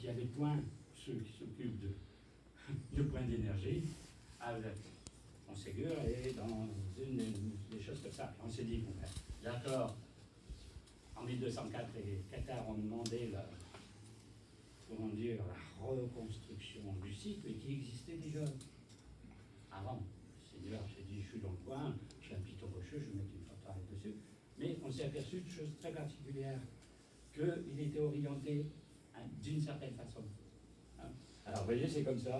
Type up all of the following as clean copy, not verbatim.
il y a des points, ceux qui s'occupent de points d'énergie, on Ségur et dans des choses comme ça. Et on s'est dit, bon, d'accord, en 1204, les Cathares ont demandé la reconstruction du site, mais qui existait déjà avant. Seigneur, j'ai dit, je suis dans le coin, j'ai un piton rocheux, je vais mettre une forteresse dessus. Mais on s'est aperçu de choses très particulières, qu'il était orienté d'une certaine façon. Alors, vous voyez, c'est comme ça.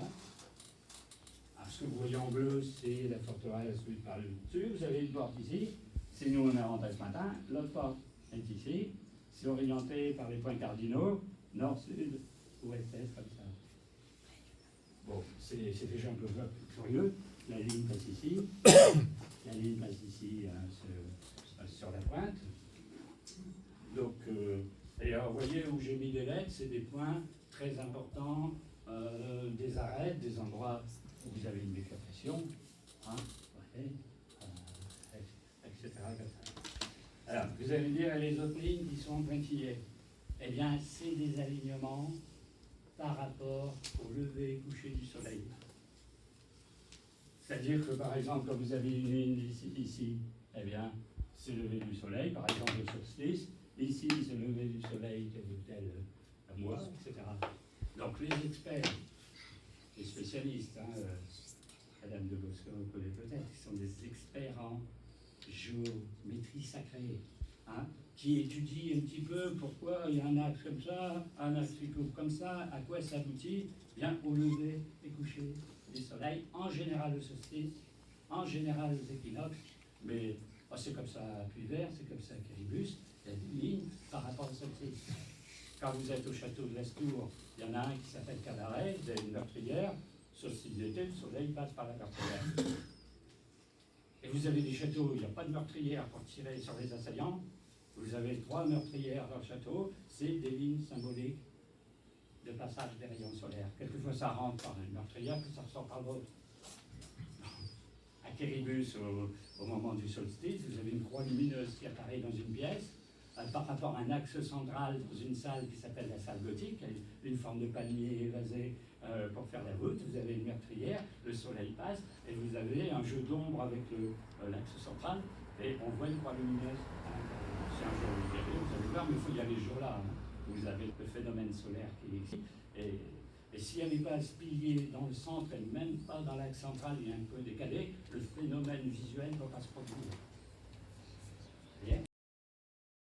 Alors, ce que vous voyez en bleu, c'est la forteresse par le dessus. Vous avez une porte ici. C'est nous, on est rentré ce matin. L'autre porte est ici. C'est orienté par les points cardinaux, nord, sud, ouest, est, comme ça. Bon, c'est déjà un peu curieux. La ligne passe ici. La ligne passe ici sur la pointe. Donc, et alors, vous voyez où j'ai mis des lettres, c'est des points très importants, des arêtes, des endroits où vous avez une bifurcation, etc. Alors, vous allez dire, les autres lignes qui sont pointillées, eh bien, c'est des alignements par rapport au lever et coucher du soleil. C'est-à-dire que, par exemple, quand vous avez une ligne ici, eh bien, c'est le lever du soleil, par exemple le solstice. Ici, c'est le lever du soleil tel ou tel mois, etc. Donc, les experts, les spécialistes, Madame de Bosco, vous connaissez peut-être, qui sont des experts en géométrie sacrée, qui étudient un petit peu pourquoi il y a un axe comme ça, un axe qui coupe comme ça, à quoi ça aboutit, bien au lever et coucher du soleil, en général le solstice, en général les équinoxes, mais c'est comme ça à Puy-Vert, c'est comme ça à Quéribus, il y a des lignes par rapport au solstice. Quand vous êtes au château de l'Estour, il y en a un qui s'appelle Cadaret, vous avez une meurtrière, solstice d'été, le soleil passe par la meurtrière. Et vous avez des châteaux où il n'y a pas de meurtrière pour tirer sur les assaillants. Vous avez 3 meurtrières dans le château, c'est des lignes symboliques de passage des rayons solaires. Quelquefois ça rentre par une meurtrière, puis ça ressort par l'autre. À Quéribus, au moment du solstice, vous avez une croix lumineuse qui apparaît dans une pièce, par rapport à un axe central dans une salle qui s'appelle la salle gothique, une forme de palmier évasé pour faire la voûte. Vous avez une meurtrière, le soleil passe, et vous avez un jeu d'ombre avec l'axe central, et on voit une croix lumineuse à l'intérieur. C'est un jour mystérieux, vous allez voir, mais il faut y aller ce jour-là. Vous avez le phénomène solaire qui est ici. Et s'il n'y avait pas ce pilier dans le centre, et même pas dans l'axe central, il est un peu décalé, le phénomène visuel ne va pas se produire.